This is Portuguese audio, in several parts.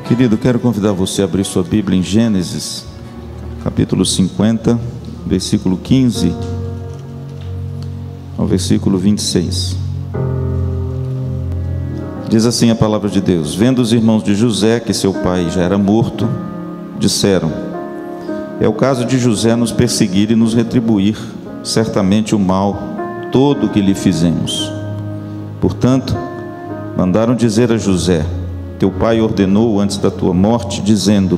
Querido, quero convidar você a abrir sua Bíblia em Gênesis, capítulo 50, versículo 15 ao versículo 26. Diz assim a palavra de Deus: Vendo os irmãos de José que seu pai já era morto, disseram: é o caso de José nos perseguir e nos retribuir certamente o mal todo que lhe fizemos. Portanto, mandaram dizer a José: teu pai ordenou antes da tua morte, dizendo: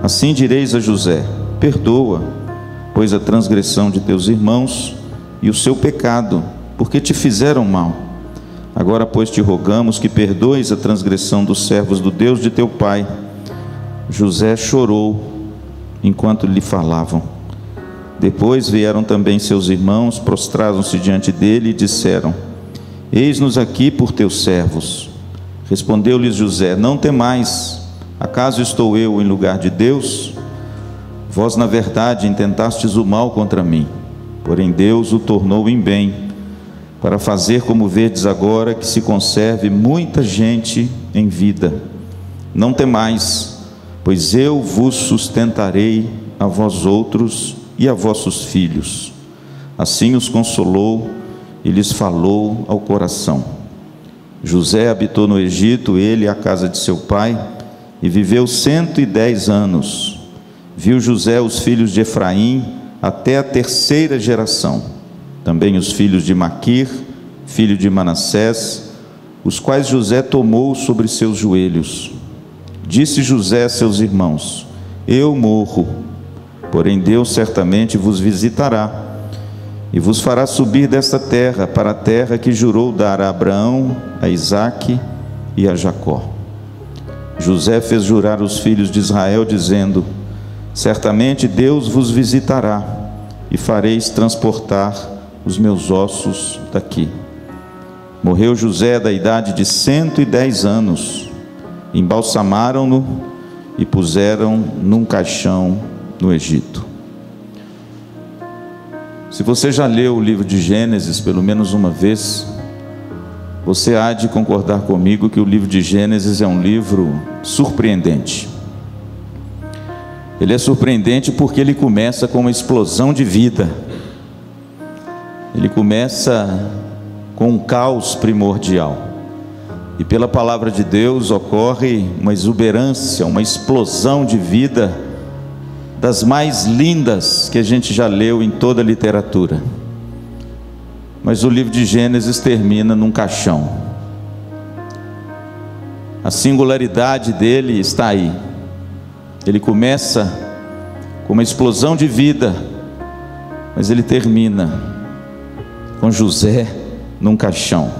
assim direis a José: perdoa, pois a transgressão de teus irmãos e o seu pecado, porque te fizeram mal. Agora, pois, te rogamos que perdoes a transgressão dos servos do Deus de teu pai. José chorou enquanto lhe falavam. Depois vieram também seus irmãos, prostraram-se diante dele e disseram: eis-nos aqui por teus servos. Respondeu-lhes José: não temais, acaso estou eu em lugar de Deus? Vós na verdade intentastes o mal contra mim, porém Deus o tornou em bem, para fazer como vedes agora, que se conserve muita gente em vida. Não temais, pois eu vos sustentarei a vós outros e a vossos filhos. Assim os consolou e lhes falou ao coração. José habitou no Egito, ele e a casa de seu pai, e viveu 110 anos. Viu José os filhos de Efraim até a terceira geração, também os filhos de Maquir, filho de Manassés, os quais José tomou sobre seus joelhos. Disse José a seus irmãos: eu morro, porém Deus certamente vos visitará e vos fará subir desta terra para a terra que jurou dar a Abraão, a Isaque e a Jacó. José fez jurar os filhos de Israel, dizendo: certamente Deus vos visitará e fareis transportar os meus ossos daqui. Morreu José da idade de 110 anos. Embalsamaram-no e puseram num caixão no Egito. Se você já leu o livro de Gênesis pelo menos uma vez, você há de concordar comigo que o livro de Gênesis é um livro surpreendente. Ele é surpreendente porque ele começa com uma explosão de vida. Ele começa com um caos primordial. E pela palavra de Deus ocorre uma exuberância, uma explosão de vida das mais lindas que a gente já leu em toda a literatura. Mas o livro de Gênesis termina num caixão. A singularidade dele está aí. Ele começa com uma explosão de vida, mas ele termina com José num caixão.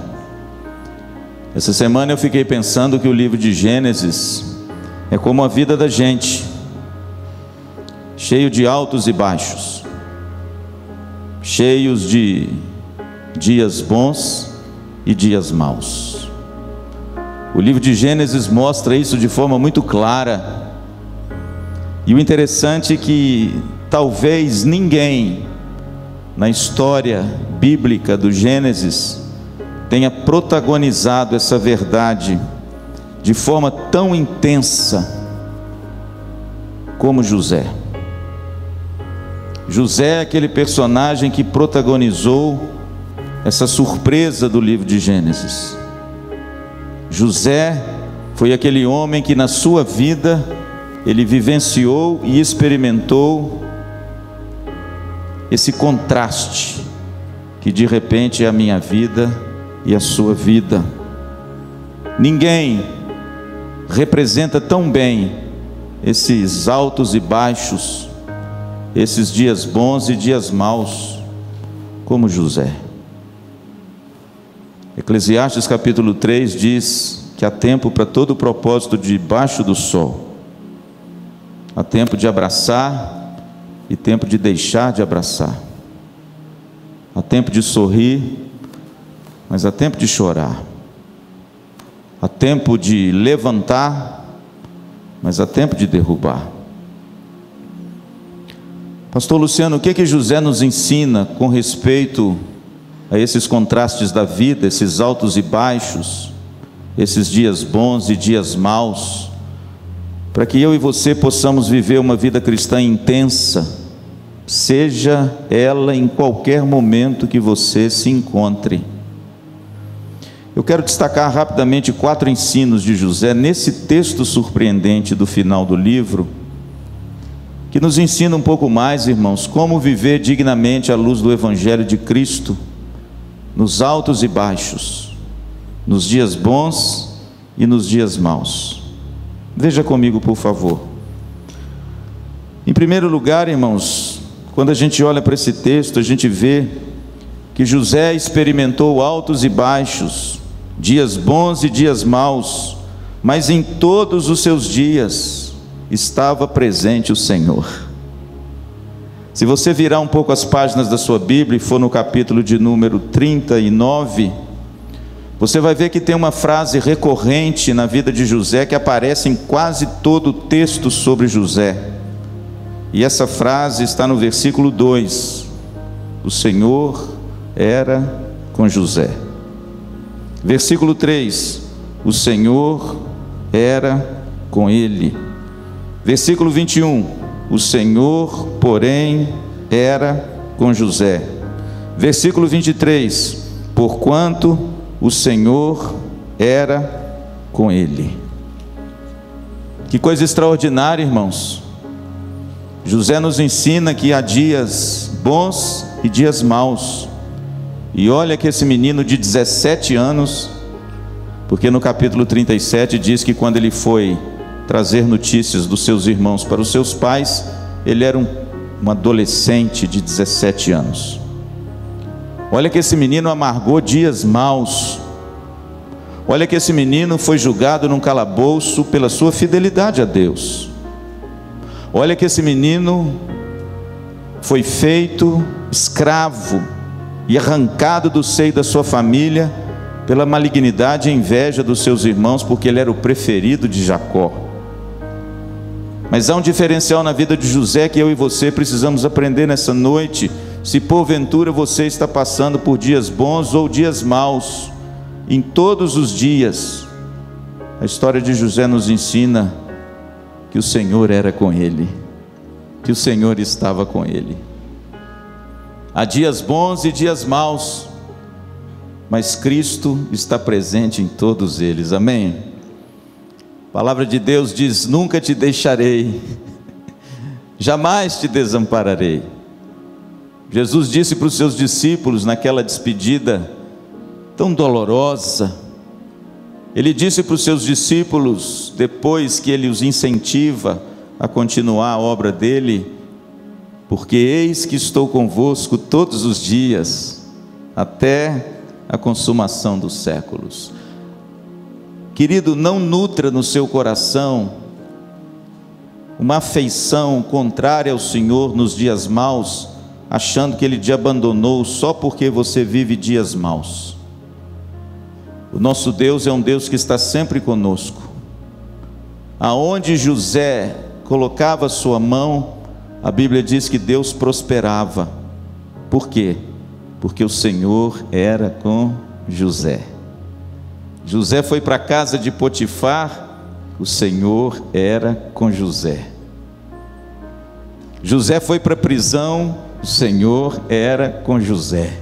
Essa semana eu fiquei pensando que o livro de Gênesis é como a vida da gente, cheio de altos e baixos, cheios de dias bons e dias maus. O livro de Gênesis mostra isso de forma muito clara. E o interessante é que talvez ninguém na história bíblica do Gênesis tenha protagonizado essa verdade de forma tão intensa como José. José é aquele personagem que protagonizou essa surpresa do livro de Gênesis. José foi aquele homem que na sua vida ele vivenciou e experimentou esse contraste que de repente é a minha vida e a sua vida. Ninguém representa tão bem esses altos e baixos, esses dias bons e dias maus, como José. Eclesiastes capítulo 3 diz que há tempo para todo o propósito debaixo do sol. Há tempo de abraçar e tempo de deixar de abraçar. Há tempo de sorrir, mas há tempo de chorar. Há tempo de levantar, mas há tempo de derrubar. Pastor Luciano, o que José nos ensina com respeito a esses contrastes da vida, esses altos e baixos, esses dias bons e dias maus, para que eu e você possamos viver uma vida cristã intensa, seja ela em qualquer momento que você se encontre. Eu quero destacar rapidamente 4 ensinos de José nesse texto surpreendente do final do livro, que nos ensina um pouco mais, irmãos, como viver dignamente à luz do Evangelho de Cristo, nos altos e baixos, nos dias bons e nos dias maus. Veja comigo, por favor. Em primeiro lugar, irmãos, quando a gente olha para esse texto, a gente vê que José experimentou altos e baixos, dias bons e dias maus, mas em todos os seus dias estava presente o Senhor. Se você virar um pouco as páginas da sua Bíblia e for no capítulo de número 39, você vai ver que tem uma frase recorrente na vida de José que aparece em quase todo o texto sobre José. E essa frase está no versículo 2: o Senhor era com José. Versículo 3: o Senhor era com ele. Versículo 21: o Senhor, porém, era com José. Versículo 23: porquanto o Senhor era com ele. Que coisa extraordinária, irmãos. José nos ensina que há dias bons e dias maus. E olha que esse menino de 17 anos, porque no capítulo 37 diz que quando ele foi trazer notícias dos seus irmãos para os seus pais, ele era um adolescente de 17 anos. Olha que esse menino amargou dias maus. Olha que esse menino foi julgado num calabouço pela sua fidelidade a Deus. Olha que esse menino foi feito escravo e arrancado do seio da sua família pela malignidade e inveja dos seus irmãos, porque ele era o preferido de Jacó. Mas há um diferencial na vida de José que eu e você precisamos aprender nessa noite. Se porventura você está passando por dias bons ou dias maus, em todos os dias, a história de José nos ensina que o Senhor era com ele, que o Senhor estava com ele. Há dias bons e dias maus, mas Cristo está presente em todos eles, amém? A palavra de Deus diz: nunca te deixarei, jamais te desampararei. Jesus disse para os seus discípulos naquela despedida tão dolorosa, ele disse para os seus discípulos, depois que ele os incentiva a continuar a obra dele: porque eis que estou convosco todos os dias, até a consumação dos séculos. Querido, não nutra no seu coração uma afeição contrária ao Senhor nos dias maus, achando que Ele te abandonou só porque você vive dias maus. O nosso Deus é um Deus que está sempre conosco. Aonde José colocava sua mão, a Bíblia diz que Deus prosperava. Por quê? Porque o Senhor era com José. José foi para a casa de Potifar, o Senhor era com José. José foi para a prisão, o Senhor era com José.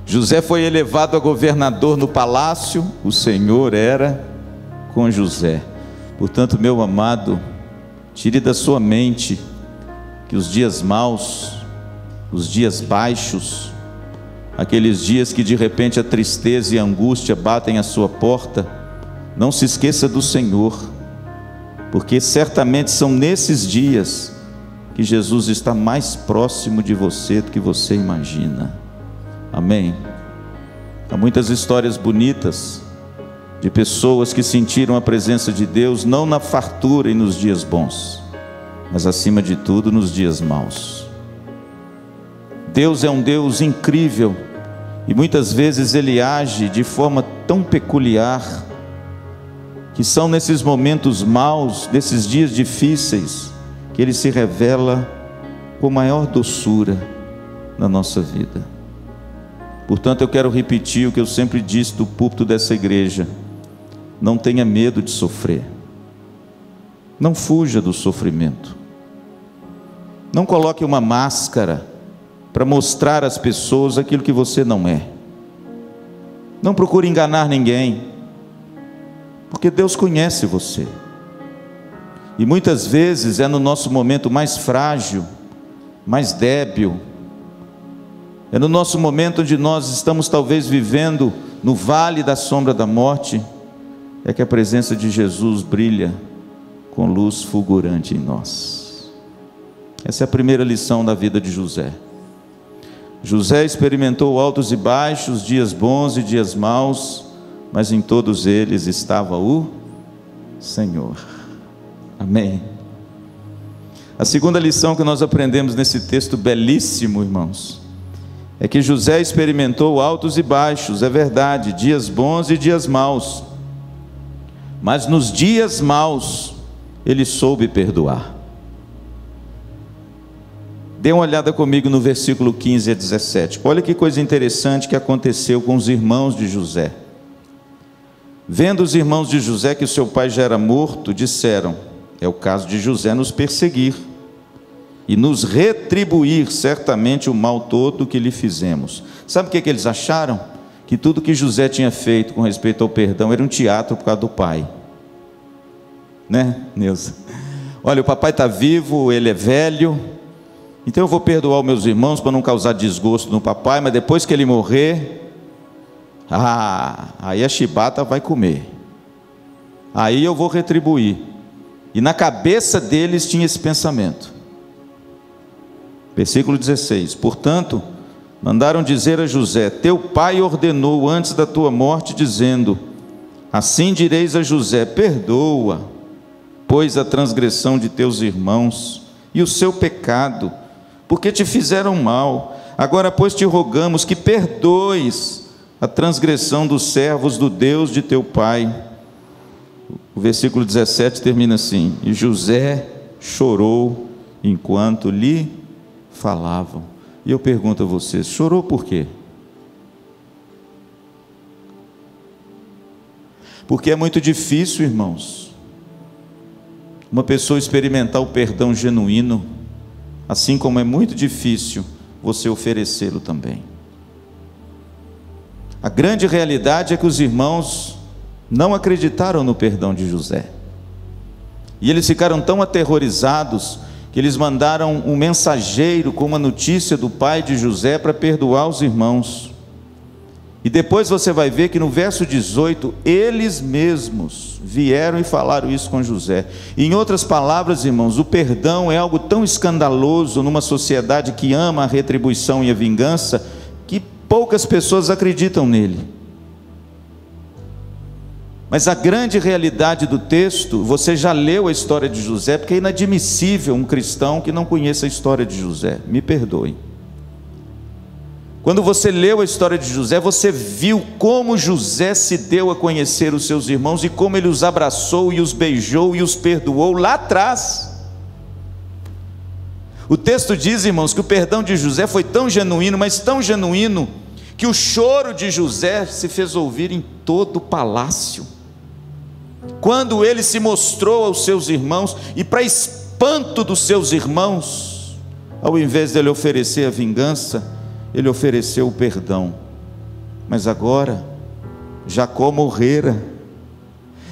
José foi elevado a governador no palácio, o Senhor era com José. Portanto, meu amado, tire da sua mente que os dias maus, os dias baixos, aqueles dias que de repente a tristeza e a angústia batem à sua porta, não se esqueça do Senhor, porque certamente são nesses dias que Jesus está mais próximo de você do que você imagina. Amém? Há muitas histórias bonitas de pessoas que sentiram a presença de Deus, não na fartura e nos dias bons, mas acima de tudo nos dias maus. Deus é um Deus incrível, e muitas vezes Ele age de forma tão peculiar, que são nesses momentos maus, nesses dias difíceis, que Ele se revela com maior doçura na nossa vida. Portanto, eu quero repetir o que eu sempre disse do púlpito dessa igreja: não tenha medo de sofrer, Não fuja do sofrimento. Não coloque uma máscara para mostrar às pessoas aquilo que você não é. Não procure enganar ninguém, porque Deus conhece você. E muitas vezes é no nosso momento mais frágil, mais débil, é no nosso momento onde nós estamos talvez vivendo no vale da sombra da morte, é que a presença de Jesus brilha com luz fulgurante em nós. Essa é a primeira lição da vida de José. José experimentou altos e baixos, dias bons e dias maus, mas em todos eles estava o Senhor. Amém. A segunda lição que nós aprendemos nesse texto belíssimo, irmãos, é que José experimentou altos e baixos, é verdade, dias bons e dias maus, mas nos dias maus ele soube perdoar. Dê uma olhada comigo no versículo 15 a 17. Olha que coisa interessante que aconteceu com os irmãos de José. Vendo os irmãos de José que o seu pai já era morto, disseram: é o caso de José nos perseguir e nos retribuir certamente o mal todo que lhe fizemos. Sabe o que eles acharam? Que tudo que José tinha feito com respeito ao perdão era um teatro por causa do pai. Né, Neuza? Olha, o papai está vivo, ele é velho, então eu vou perdoar os meus irmãos para não causar desgosto no papai, mas depois que ele morrer, aí a chibata vai comer, aí eu vou retribuir. E na cabeça deles tinha esse pensamento. Versículo 16: portanto, mandaram dizer a José: teu pai ordenou antes da tua morte, dizendo: assim direis a José, perdoa, pois a transgressão de teus irmãos e o seu pecado, porque te fizeram mal. Agora, pois, te rogamos que perdoes a transgressão dos servos do Deus de teu pai. O versículo 17 termina assim: e José chorou enquanto lhe falavam. E eu pergunto a vocês: chorou por quê? Porque é muito difícil, irmãos, uma pessoa experimentar o perdão genuíno, assim como é muito difícil você oferecê-lo também. A grande realidade é que os irmãos não acreditaram no perdão de José, e eles ficaram tão aterrorizados que eles mandaram um mensageiro com uma notícia do pai de José para perdoar os irmãos. E depois você vai ver que no verso 18, eles mesmos vieram e falaram isso com José. E em outras palavras, irmãos, o perdão é algo tão escandaloso numa sociedade que ama a retribuição e a vingança, que poucas pessoas acreditam nele. Mas a grande realidade do texto, você já leu a história de José, porque é inadmissível um cristão que não conheça a história de José, me perdoe. Quando você leu a história de José, você viu como José se deu a conhecer os seus irmãos, e como ele os abraçou e os beijou e os perdoou lá atrás. O texto diz, irmãos, que o perdão de José foi tão genuíno, mas tão genuíno, que o choro de José se fez ouvir em todo o palácio. Quando ele se mostrou aos seus irmãos, e para espanto dos seus irmãos, ao invés de ele oferecer a vingança, ele ofereceu o perdão. Mas agora Jacó morrera,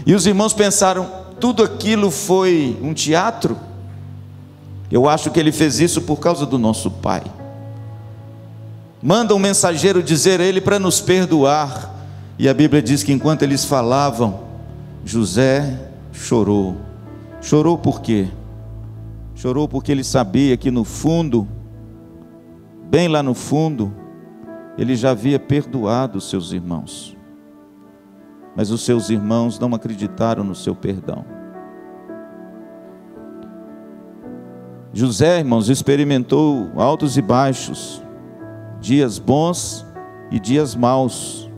e os irmãos pensaram: tudo aquilo foi um teatro? Eu acho que ele fez isso por causa do nosso pai. Manda um mensageiro dizer a ele para nos perdoar. E a Bíblia diz que enquanto eles falavam, José chorou. Chorou por quê? Chorou porque ele sabia que no fundo, bem lá no fundo, ele já havia perdoado os seus irmãos, mas os seus irmãos não acreditaram no seu perdão. José, irmãos, experimentou altos e baixos, dias bons e dias maus,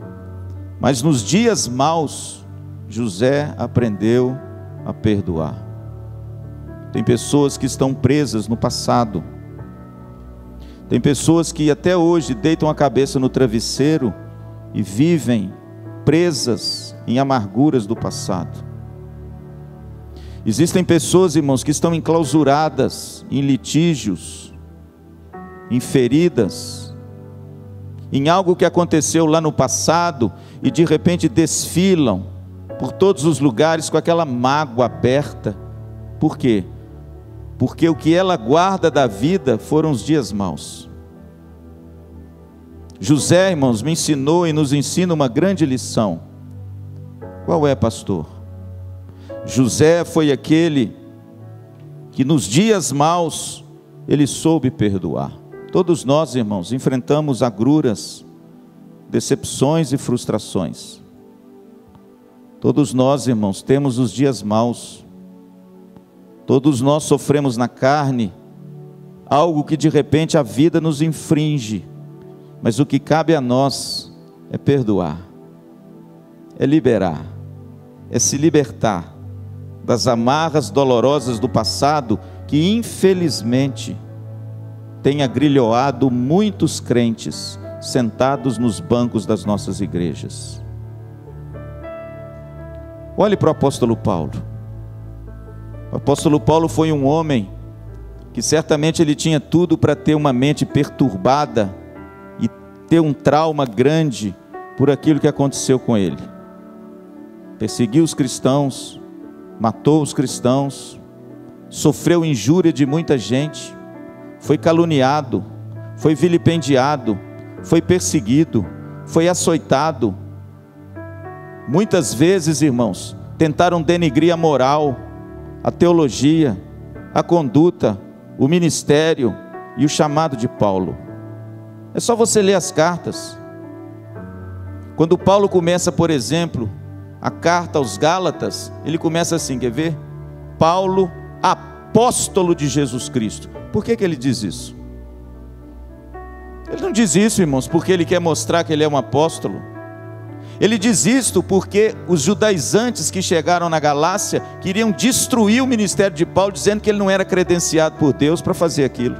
mas nos dias maus, José aprendeu a perdoar. Tem pessoas que estão presas no passado, tem pessoas que até hoje deitam a cabeça no travesseiro e vivem presas em amarguras do passado. Existem pessoas, irmãos, que estão enclausuradas em litígios, em feridas, em algo que aconteceu lá no passado e de repente desfilam por todos os lugares com aquela mágoa aberta. Por quê? Porque o que ela guarda da vida foram os dias maus. José, irmãos, me ensinou e nos ensina uma grande lição. Qual é, pastor? José foi aquele que nos dias maus ele soube perdoar. Todos nós, irmãos, enfrentamos agruras, decepções e frustrações. Todos nós, irmãos, temos os dias maus. Todos nós sofremos na carne algo que de repente a vida nos infringe. Mas o que cabe a nós é perdoar, é liberar, é se libertar das amarras dolorosas do passado que infelizmente tem agrilhoado muitos crentes sentados nos bancos das nossas igrejas. Olhe para o apóstolo Paulo. O apóstolo Paulo foi um homem que certamente ele tinha tudo para ter uma mente perturbada e ter um trauma grande por aquilo que aconteceu com ele. Perseguiu os cristãos, matou os cristãos, sofreu injúria de muita gente, foi caluniado, foi vilipendiado, foi perseguido, foi açoitado. Muitas vezes, irmãos, tentaram denegrir a moral, a teologia, a conduta, o ministério e o chamado de Paulo. É só você ler as cartas. Quando Paulo começa, por exemplo, a carta aos Gálatas, ele começa assim, quer ver? Paulo, apóstolo de Jesus Cristo. Por que ele diz isso? Ele não diz isso, irmãos, porque ele quer mostrar que ele é um apóstolo. Ele diz isto porque os judaizantes que chegaram na Galácia queriam destruir o ministério de Paulo, dizendo que ele não era credenciado por Deus para fazer aquilo.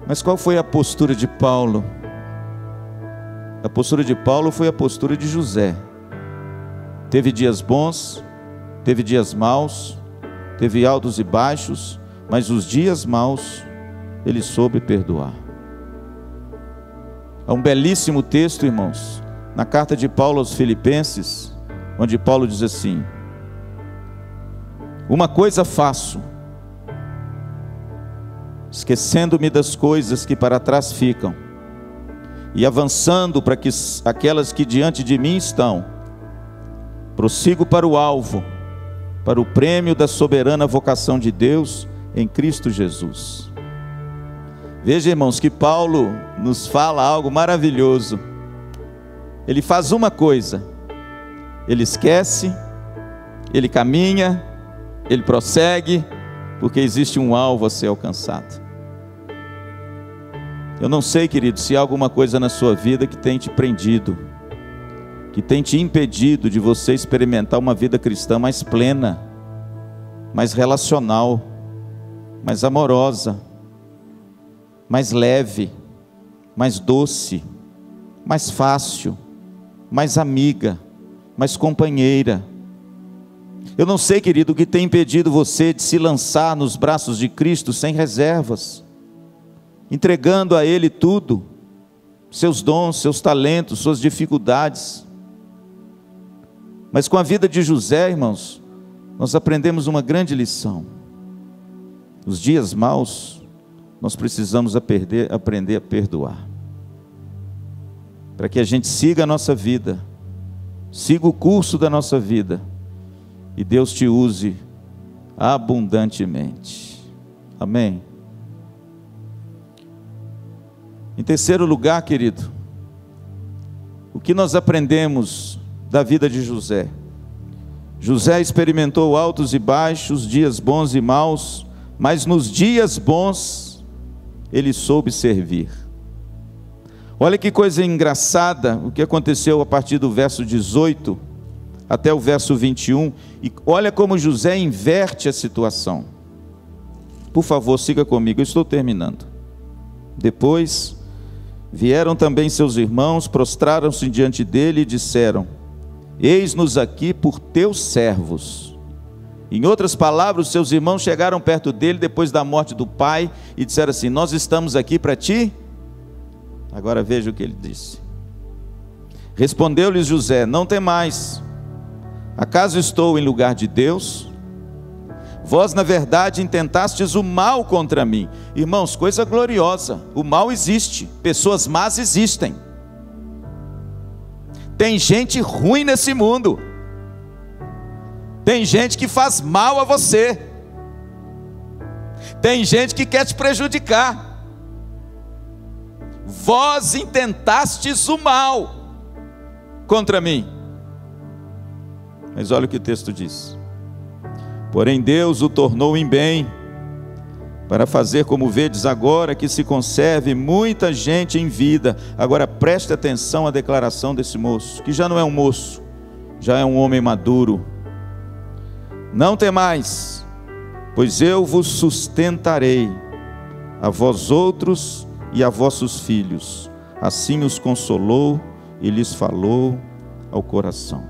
Mas qual foi a postura de Paulo? A postura de Paulo foi a postura de José. Teve dias bons, teve dias maus, teve altos e baixos, mas os dias maus ele soube perdoar. Há um belíssimo texto, irmãos, na carta de Paulo aos Filipenses, onde Paulo diz assim: uma coisa faço, esquecendo-me das coisas que para trás ficam, e avançando para que aquelas que diante de mim estão, prossigo para o alvo, para o prêmio da soberana vocação de Deus em Cristo Jesus. Veja, irmãos, que Paulo nos fala algo maravilhoso. Ele faz uma coisa, ele esquece, ele caminha, ele prossegue, porque existe um alvo a ser alcançado. Eu não sei, querido, se há alguma coisa na sua vida que tem te prendido, que tem te impedido de você experimentar uma vida cristã mais plena, mais relacional, mais amorosa, mais leve, mais doce, mais fácil, mais amiga, mais companheira. Eu não sei, querido, o que tem impedido você de se lançar nos braços de Cristo sem reservas, entregando a Ele tudo, seus dons, seus talentos, suas dificuldades. Mas com a vida de José, irmãos, nós aprendemos uma grande lição. Os dias maus, nós precisamos aprender a perdoar, para que a gente siga a nossa vida, siga o curso da nossa vida, e Deus te use abundantemente. Amém? Em terceiro lugar, querido, o que nós aprendemos da vida de José? José experimentou altos e baixos, dias bons e maus, mas nos dias bons, ele soube servir. Olha que coisa engraçada, o que aconteceu a partir do verso 18 até o verso 21, e olha como José inverte a situação. Por favor, siga comigo, eu estou terminando. Depois vieram também seus irmãos, prostraram-se diante dele e disseram: eis-nos aqui por teus servos. Em outras palavras, os seus irmãos chegaram perto dele depois da morte do pai e disseram assim: nós estamos aqui para ti. Agora veja o que ele disse. Respondeu-lhes José: não temais, acaso estou em lugar de Deus? Vós na verdade intentastes o mal contra mim. Irmãos, coisa gloriosa, o mal existe, pessoas más existem, tem gente ruim nesse mundo, tem gente que faz mal a você, tem gente que quer te prejudicar. Vós intentastes o mal contra mim. Mas olha o que o texto diz: porém Deus o tornou em bem, para fazer como vedes agora, que se conserve muita gente em vida. Agora preste atenção à declaração desse moço, que já não é um moço, já é um homem maduro. Não temais, pois eu vos sustentarei, a vós outros e a vossos filhos. Assim os consolou e lhes falou ao coração.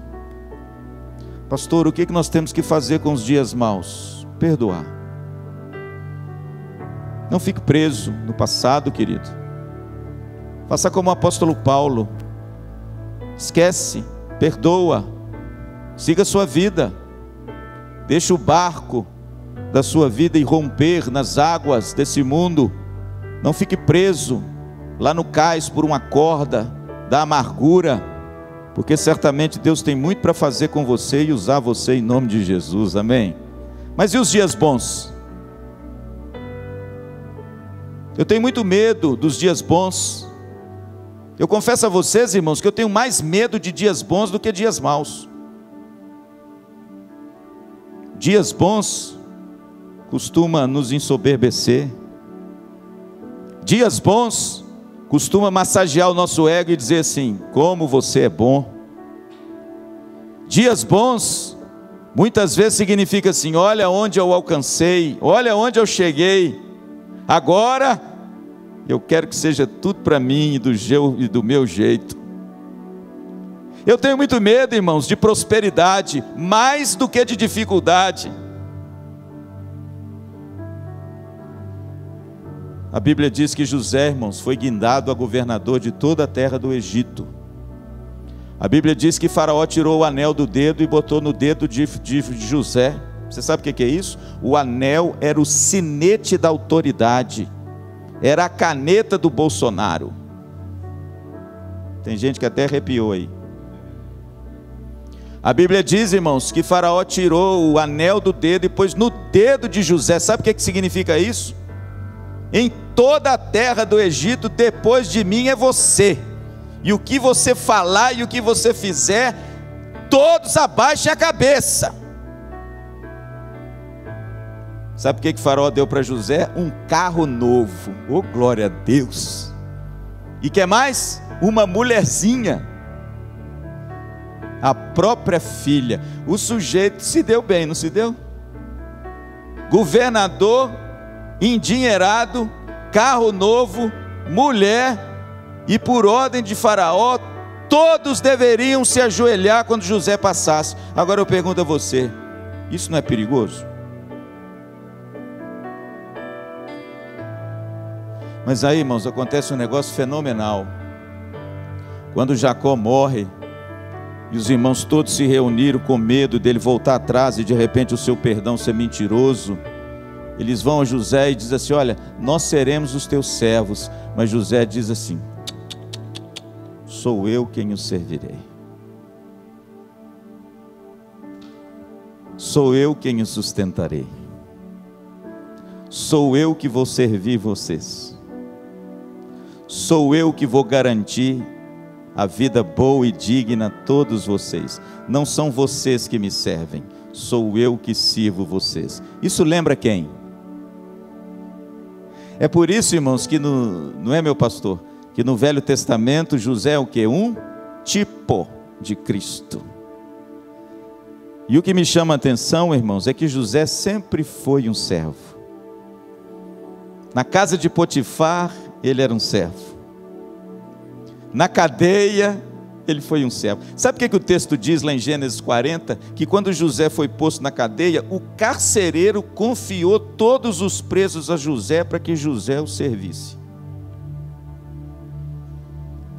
Pastor, o que nós temos que fazer com os dias maus? Perdoar. Não fique preso no passado, querido. Faça como o apóstolo Paulo. Esquece, perdoa, siga a sua vida. Deixa o barco da sua vida irromper nas águas desse mundo. Não fique preso lá no cais por uma corda da amargura, porque certamente Deus tem muito para fazer com você e usar você em nome de Jesus, amém? Mas e os dias bons? Eu tenho muito medo dos dias bons. Eu confesso a vocês, irmãos, que eu tenho mais medo de dias bons do que dias maus. Dias bons costuma nos ensoberbecer. Dias bons costuma massagear o nosso ego e dizer assim: como você é bom. Dias bons muitas vezes significa assim: olha onde eu alcancei, olha onde eu cheguei, agora eu quero que seja tudo para mim e do meu jeito. Eu tenho muito medo, irmãos, de prosperidade, mais do que de dificuldade. A Bíblia diz que José, irmãos, foi guindado a governador de toda a terra do Egito. A Bíblia diz que Faraó tirou o anel do dedo e botou no dedo de José. Você sabe o que é isso? O anel era o sinete da autoridade, era a caneta do Bolsonaro. Tem gente que até arrepiou aí. A Bíblia diz, irmãos, que Faraó tirou o anel do dedo e pôs no dedo de José. Sabe o que significa isso? Em toda a terra do Egito, depois de mim é você, e o que você falar e o que você fizer, todos abaixem a cabeça. Sabe o que Faraó deu para José? Um carro novo. Oh, glória a Deus. E que mais? Uma mulherzinha, a própria filha. O sujeito se deu bem, não se deu? Governador, endinheirado, carro novo, mulher, e por ordem de Faraó, todos deveriam se ajoelhar quando José passasse. Agora eu pergunto a você, isso não é perigoso? Mas aí, irmãos, acontece um negócio fenomenal. Quando Jacó morre, e os irmãos todos se reuniram com medo dele voltar atrás e de repente o seu perdão ser mentiroso, eles vão a José e dizem assim: olha, nós seremos os teus servos. Mas José diz assim: sou eu quem os servirei, sou eu quem os sustentarei, sou eu que vou servir vocês, sou eu que vou garantir a vida boa e digna a todos vocês. Não são vocês que me servem, sou eu que sirvo vocês. Isso lembra quem? É por isso, irmãos, que não é, meu pastor, que no Velho Testamento José é o quê? Um tipo de Cristo. E o que me chama a atenção, irmãos, é que José sempre foi um servo. Na casa de Potifar, ele era um servo. Na cadeia, Ele foi um servo. Sabe o que o texto diz lá em Gênesis 40? Que quando José foi posto na cadeia, o carcereiro confiou todos os presos a José para que José o servisse.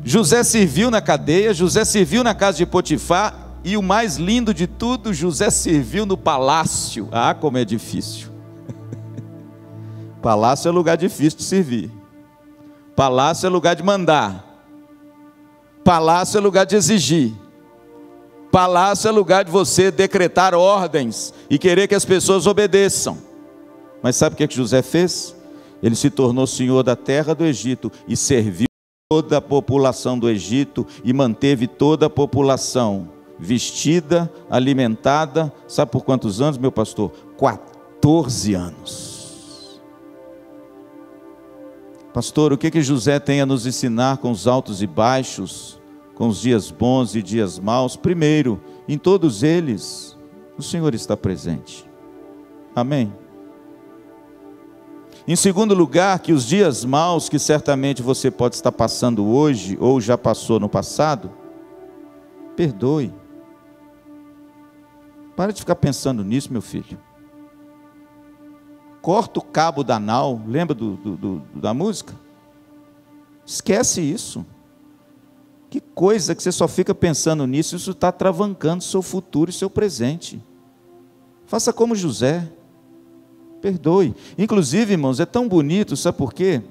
José serviu na cadeia, José serviu na casa de Potifar, e o mais lindo de tudo, José serviu no palácio. Ah, como é difícil. Palácio é lugar difícil de servir. Palácio é lugar de mandar. Palácio é lugar de exigir. Palácio é lugar de você decretar ordens e querer que as pessoas obedeçam. Mas sabe o que José fez? Ele se tornou senhor da terra do Egito e serviu toda a população do Egito e manteve toda a população vestida, alimentada. Sabe por quantos anos, meu pastor? 14 anos. Pastor, o que José tem a nos ensinar com os altos e baixos, com os dias bons e dias maus? Primeiro, em todos eles, o Senhor está presente. Amém? Em segundo lugar, que os dias maus que certamente você pode estar passando hoje, ou já passou no passado, perdoe. Para de ficar pensando nisso, meu filho. Corta o cabo da nau, lembra da música? Esquece isso. Que coisa que você só fica pensando nisso, isso está travancando seu futuro e seu presente. Faça como José, perdoe. Inclusive, irmãos, é tão bonito, sabe por quê?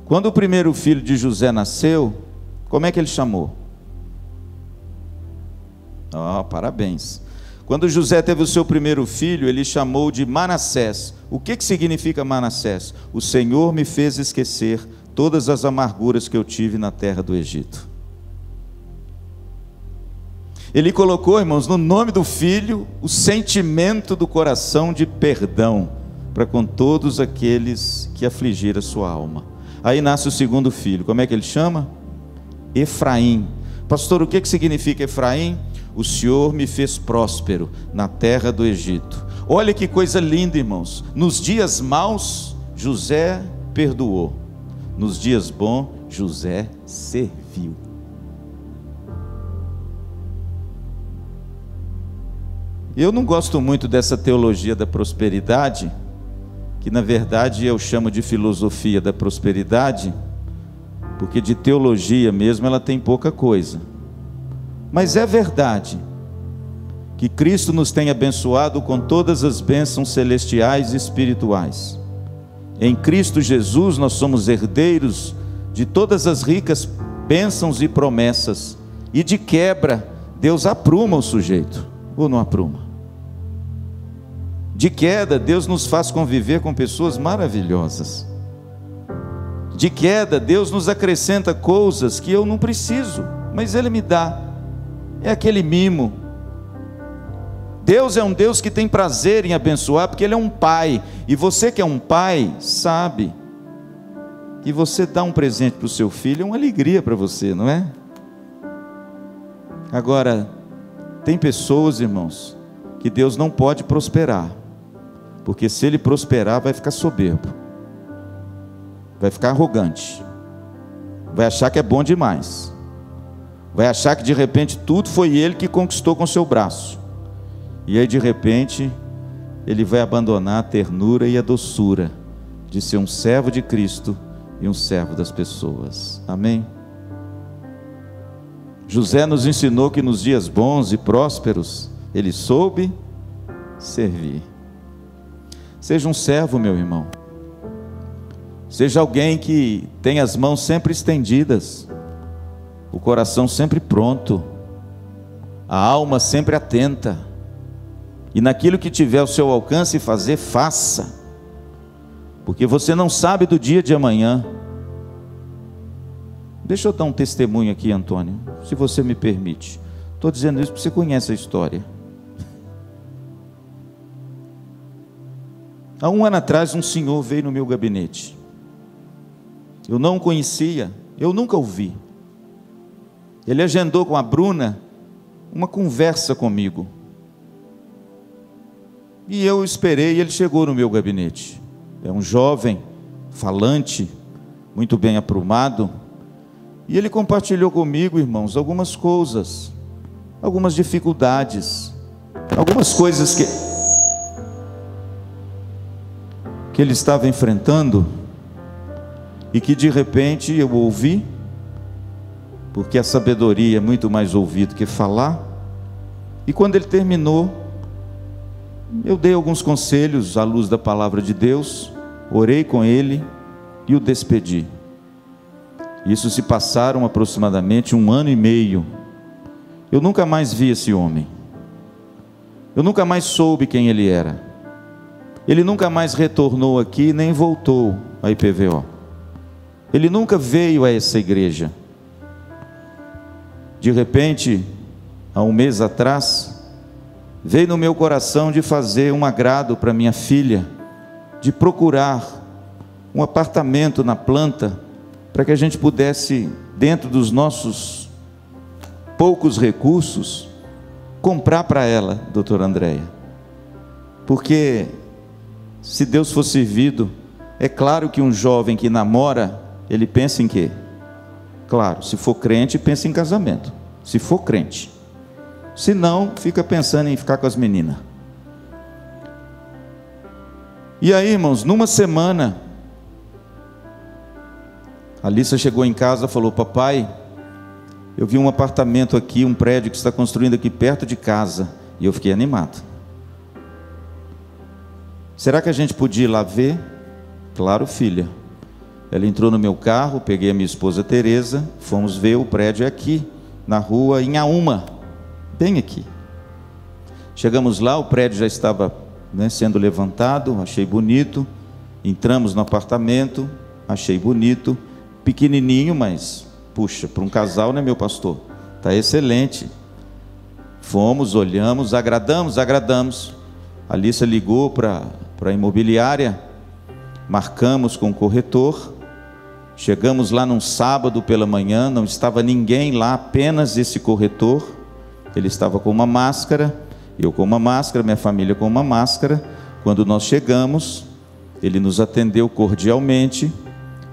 Quando o primeiro filho de José nasceu, como é que ele chamou? Parabéns. Quando José teve o seu primeiro filho, ele chamou de Manassés. O que significa Manassés? O Senhor me fez esquecer todas as amarguras que eu tive na terra do Egito. Ele colocou, irmãos, no nome do filho, o sentimento do coração de perdão para com todos aqueles que afligiram a sua alma. Aí nasce o segundo filho. Como é que ele chama? Efraim. Pastor, o que significa Efraim? O Senhor me fez próspero na terra do Egito. Olha que coisa linda, irmãos. Nos dias maus, José perdoou. Nos dias bons, José serviu. Eu não gosto muito dessa teologia da prosperidade, que na verdade eu chamo de filosofia da prosperidade, porque de teologia mesmo ela tem pouca coisa. Mas é verdade que Cristo nos tem abençoado com todas as bênçãos celestiais e espirituais. Em Cristo Jesus nós somos herdeiros de todas as ricas bênçãos e promessas. E de quebra, Deus apruma o sujeito, ou não apruma? De queda, Deus nos faz conviver com pessoas maravilhosas. De queda, Deus nos acrescenta coisas que eu não preciso, mas Ele me dá. É aquele mimo. Deus é um Deus que tem prazer em abençoar, porque Ele é um pai, e você que é um pai, sabe que você dá um presente para o seu filho, é uma alegria para você, não é? Agora, tem pessoas, irmãos, que Deus não pode prosperar, porque se Ele prosperar, vai ficar soberbo, vai ficar arrogante, vai achar que é bom demais, vai achar que de repente tudo foi ele que conquistou com seu braço, e aí de repente ele vai abandonar a ternura e a doçura de ser um servo de Cristo e um servo das pessoas. Amém? José nos ensinou que nos dias bons e prósperos ele soube servir. Seja um servo, meu irmão. Seja alguém que tem as mãos sempre estendidas, o coração sempre pronto, a alma sempre atenta, e naquilo que tiver ao seu alcance fazer, faça, porque você não sabe do dia de amanhã. Deixa eu dar um testemunho aqui, Antônio, se você me permite. Estou dizendo isso porque você conhece a história. Há um ano atrás, um senhor veio no meu gabinete. Eu não o conhecia, eu nunca o vi. Ele agendou com a Bruna uma conversa comigo. E eu esperei, e ele chegou no meu gabinete. É um jovem, falante, muito bem aprumado. E ele compartilhou comigo, irmãos, algumas coisas, algumas dificuldades, algumas coisas que ele estava enfrentando e que de repente eu ouvi, porque a sabedoria é muito mais ouvir do que falar. E quando ele terminou, eu dei alguns conselhos à luz da palavra de Deus, orei com ele e o despedi. Isso se passaram aproximadamente 1 ano e meio. Eu nunca mais vi esse homem. Eu nunca mais soube quem ele era. Ele nunca mais retornou aqui, nem voltou à IPVO. Ele nunca veio a essa igreja. De repente, há um mês atrás, veio no meu coração de fazer um agrado para minha filha, de procurar um apartamento na planta, para que a gente pudesse, dentro dos nossos poucos recursos, comprar para ela, doutora Andréia. Porque, se Deus for servido, é claro que um jovem que namora, ele pensa em quê? Claro, se for crente, pensa em casamento. Se for crente. Se não, fica pensando em ficar com as meninas. E aí, irmãos, numa semana, a Alissa chegou em casa e falou: papai, eu vi um apartamento aqui, um prédio que está construindo aqui perto de casa. E eu fiquei animado. Será que a gente podia ir lá ver? Claro, filha. Ela entrou no meu carro, peguei a minha esposa Tereza, fomos ver, o prédio é aqui, na rua Inhaúma, bem aqui. Chegamos lá, o prédio já estava, sendo levantado, achei bonito. Entramos no apartamento, achei bonito, pequenininho, mas, puxa, para um casal, né, meu pastor? Está excelente. Fomos, olhamos, agradamos. A Alissa ligou para a imobiliária, marcamos com o corretor. Chegamos lá num sábado pela manhã, não estava ninguém lá, apenas esse corretor. Ele estava com uma máscara, eu com uma máscara, minha família com uma máscara. Quando nós chegamos, ele nos atendeu cordialmente,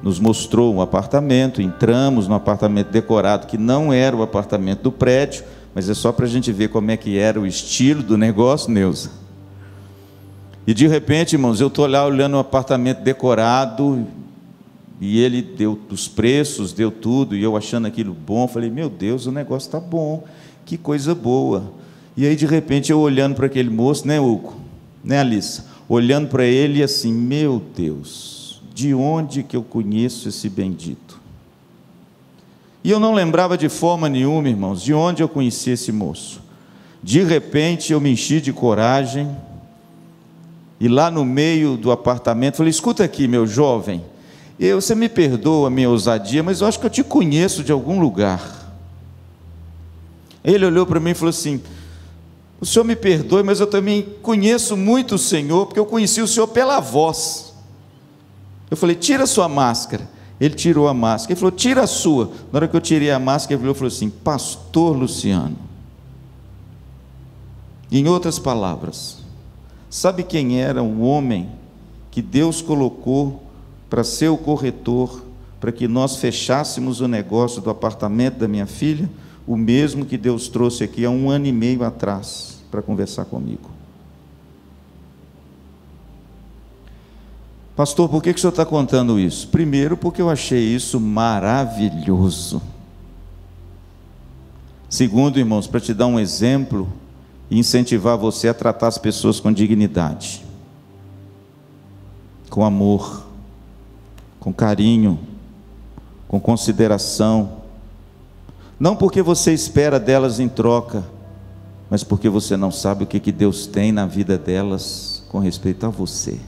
nos mostrou um apartamento. Entramos no apartamento decorado, que não era o apartamento do prédio, mas é só para a gente ver como é que era o estilo do negócio, Neuza. E de repente, irmãos, eu estou lá olhando o apartamento decorado, e ele deu os preços, deu tudo, e eu achando aquilo bom, falei: meu Deus, o negócio está bom, que coisa boa. E aí de repente eu olhando para aquele moço, né, Hugo, né, Alissa, olhando para ele assim: meu Deus, de onde que eu conheço esse bendito? E eu não lembrava de forma nenhuma, irmãos, de onde eu conhecia esse moço. De repente eu me enchi de coragem, e lá no meio do apartamento falei: escuta aqui, meu jovem, você me perdoa a minha ousadia, mas eu acho que eu te conheço de algum lugar. Ele olhou para mim e falou assim: o senhor me perdoe, mas eu também conheço muito o senhor, porque eu conheci o senhor pela voz. Eu falei: tira a sua máscara. Ele tirou a máscara. Ele falou: tira a sua. Na hora que eu tirei a máscara, ele falou assim: pastor Luciano. Em outras palavras, sabe quem era o homem que Deus colocou para ser o corretor, para que nós fechássemos o negócio do apartamento da minha filha? O mesmo que Deus trouxe aqui há 1 ano e meio atrás, para conversar comigo. Pastor, por que o senhor está contando isso? Primeiro, porque eu achei isso maravilhoso. Segundo, irmãos, para te dar um exemplo e incentivar você a tratar as pessoas com dignidade, com amor, com carinho, com consideração. Não porque você espera delas em troca, mas porque você não sabe o que Deus tem na vida delas com respeito a você.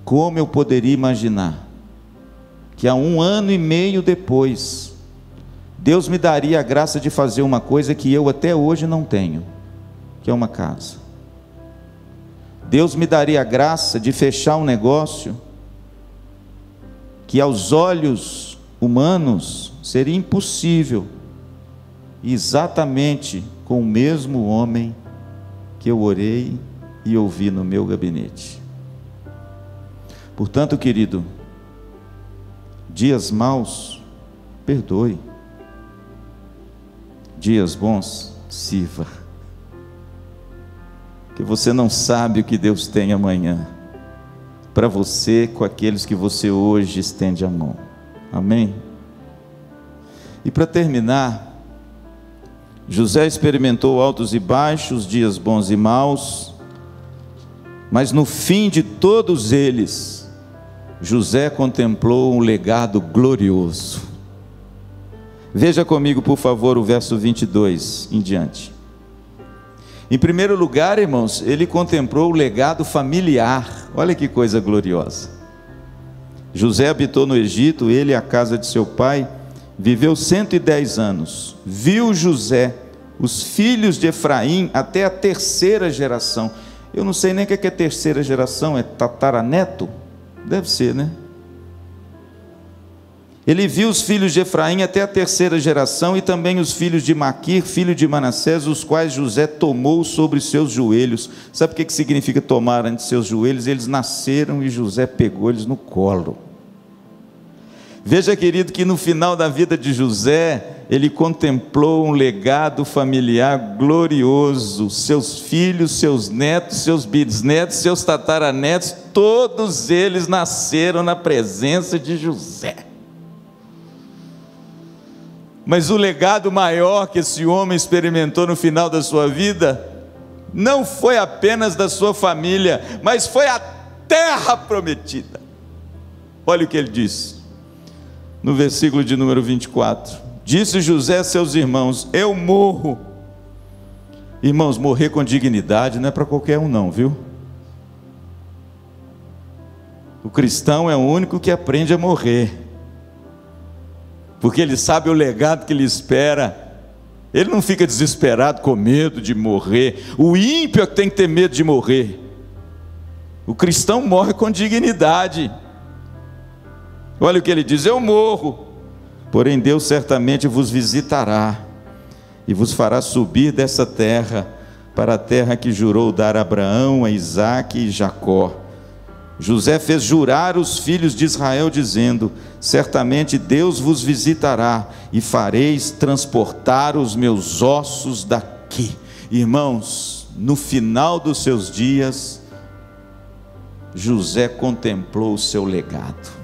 Como eu poderia imaginar que há 1 ano e meio depois, Deus me daria a graça de fazer uma coisa que eu até hoje não tenho, que é uma casa. Deus me daria a graça de fechar um negócio que aos olhos humanos seria impossível, exatamente com o mesmo homem que eu orei e ouvi no meu gabinete. Portanto, querido, dias maus perdoe. Dias bons, sirva. Que você não sabe o que Deus tem amanhã para você com aqueles que você hoje estende a mão. Amém? E para terminar, José experimentou altos e baixos, dias bons e maus, mas no fim de todos eles, José contemplou um legado glorioso. Veja comigo, por favor, o verso 22 em diante. Em primeiro lugar, irmãos, ele contemplou o legado familiar. Olha que coisa gloriosa. José habitou no Egito, ele e a casa de seu pai, viveu 110 anos. Viu José os filhos de Efraim até a terceira geração. Eu não sei nem o que é terceira geração, é tataraneto? Deve ser, né? Ele viu os filhos de Efraim até a terceira geração e também os filhos de Maquir, filho de Manassés, os quais José tomou sobre seus joelhos. Sabe o que significa tomar ante seus joelhos? Eles nasceram e José pegou eles no colo. Veja, querido, que no final da vida de José, ele contemplou um legado familiar glorioso. Seus filhos, seus netos, seus bisnetos, seus tataranetos, todos eles nasceram na presença de José. Mas o legado maior que esse homem experimentou no final da sua vida, não foi apenas da sua família, mas foi a terra prometida. Olha o que ele disse, no versículo de número 24, disse José a seus irmãos: eu morro. Irmãos, morrer com dignidade não é para qualquer um não, viu? O cristão é o único que aprende a morrer, porque ele sabe o legado que lhe espera. Ele não fica desesperado com medo de morrer. O ímpio é que tem que ter medo de morrer. O cristão morre com dignidade. Olha o que ele diz: eu morro, porém Deus certamente vos visitará e vos fará subir dessa terra para a terra que jurou dar a Abraão, a Isaque e Jacó. José fez jurar os filhos de Israel, dizendo: certamente Deus vos visitará e fareis transportar os meus ossos daqui. Irmãos, no final dos seus dias, José contemplou o seu legado.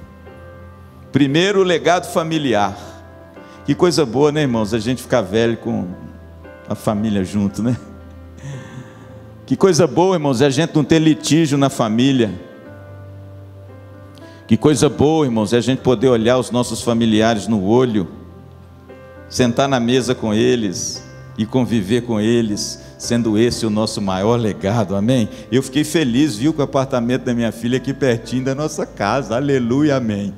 Primeiro, o legado familiar. Que coisa boa, né, irmãos? A gente ficar velho com a família junto, né? Que coisa boa, irmãos, a gente não ter litígio na família. Que coisa boa, irmãos, é a gente poder olhar os nossos familiares no olho, sentar na mesa com eles e conviver com eles, sendo esse o nosso maior legado, amém? Eu fiquei feliz, viu, com o apartamento da minha filha aqui pertinho da nossa casa, aleluia, amém.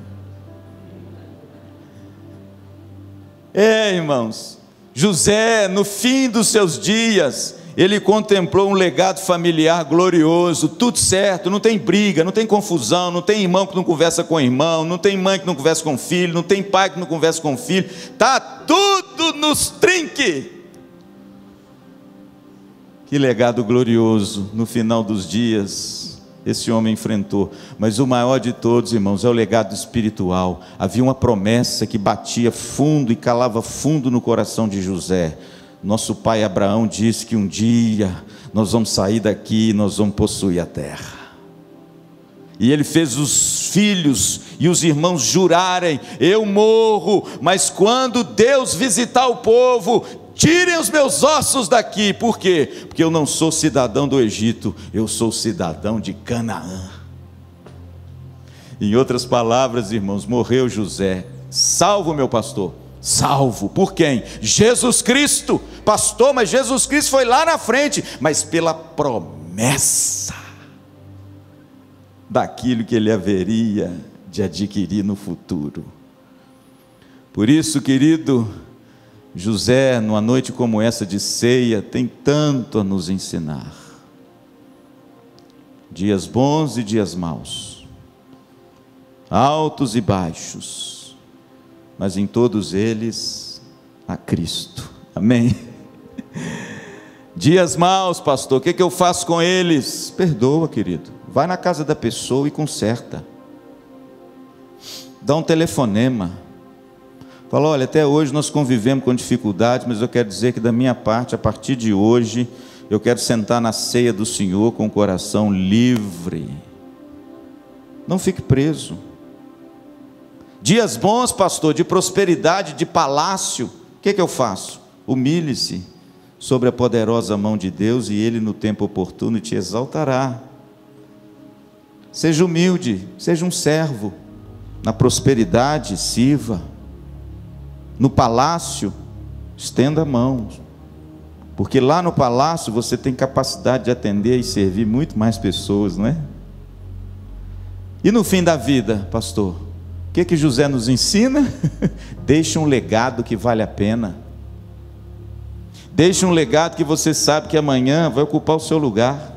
Irmãos, José, no fim dos seus dias, ele contemplou um legado familiar glorioso, tudo certo, não tem briga, não tem confusão, não tem irmão que não conversa com irmão, não tem mãe que não conversa com filho, não tem pai que não conversa com filho, está tudo nos trinques. Que legado glorioso, no final dos dias, esse homem enfrentou. Mas o maior de todos, irmãos, é o legado espiritual. Havia uma promessa que batia fundo e calava fundo no coração de José. Nosso pai Abraão disse que um dia nós vamos sair daqui e nós vamos possuir a terra. E ele fez os filhos e os irmãos jurarem: eu morro, mas quando Deus visitar o povo, tirem os meus ossos daqui. Por quê? Porque eu não sou cidadão do Egito, eu sou cidadão de Canaã. Em outras palavras, irmãos, morreu José. Salvo, meu pastor. Salvo, por quem? Jesus Cristo, pastor, mas Jesus Cristo foi lá na frente, mas pela promessa daquilo que ele haveria de adquirir no futuro. Por isso, querido, José, numa noite como essa de ceia, tem tanto a nos ensinar. Dias bons e dias maus, altos e baixos, mas em todos eles a Cristo, amém? Dias maus, pastor, o que eu faço com eles? Perdoa, querido, vai na casa da pessoa e conserta, dá um telefonema, Fala: olha, até hoje nós convivemos com dificuldades, mas eu quero dizer que da minha parte, a partir de hoje, eu quero sentar na ceia do Senhor com o coração livre. Não fique preso. Dias bons, pastor, de prosperidade, de palácio, o que eu faço? Humilhe-se sobre a poderosa mão de Deus, e Ele no tempo oportuno te exaltará. Seja humilde, seja um servo. Na prosperidade, sirva. No palácio, estenda a mão, porque lá no palácio você tem capacidade de atender e servir muito mais pessoas, não é? E no fim da vida, pastor, o que José nos ensina? Deixe um legado que vale a pena. Deixe um legado que você sabe que amanhã vai ocupar o seu lugar.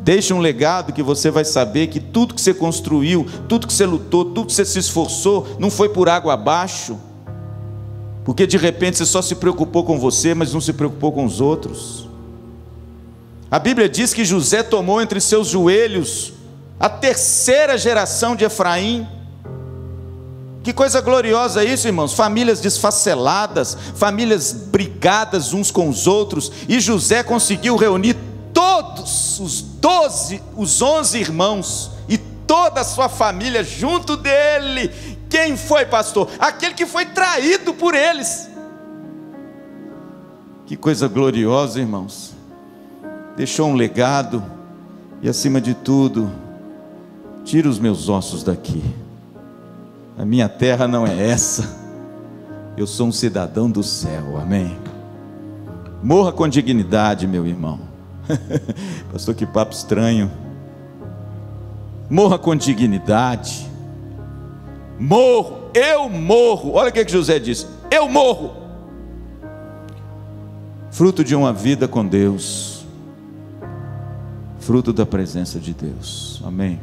Deixe um legado que você vai saber que tudo que você construiu, tudo que você lutou, tudo que você se esforçou, não foi por água abaixo, porque de repente você só se preocupou com você, mas não se preocupou com os outros. A Bíblia diz que José tomou entre seus joelhos a terceira geração de Efraim. Que coisa gloriosa isso, irmãos. Famílias desfaceladas, famílias brigadas uns com os outros, e José conseguiu reunir todos os 11 irmãos e toda a sua família junto dele. Quem foi, pastor? Aquele que foi traído por eles. Que coisa gloriosa, irmãos. Deixou um legado, e acima de tudo, tira os meus ossos daqui. A minha terra não é essa. Eu sou um cidadão do céu, amém? Morra com dignidade, meu irmão. Pastor, que papo estranho. Morra com dignidade. Morro, eu morro. Olha o que José disse: eu morro. Fruto de uma vida com Deus, fruto da presença de Deus, amém?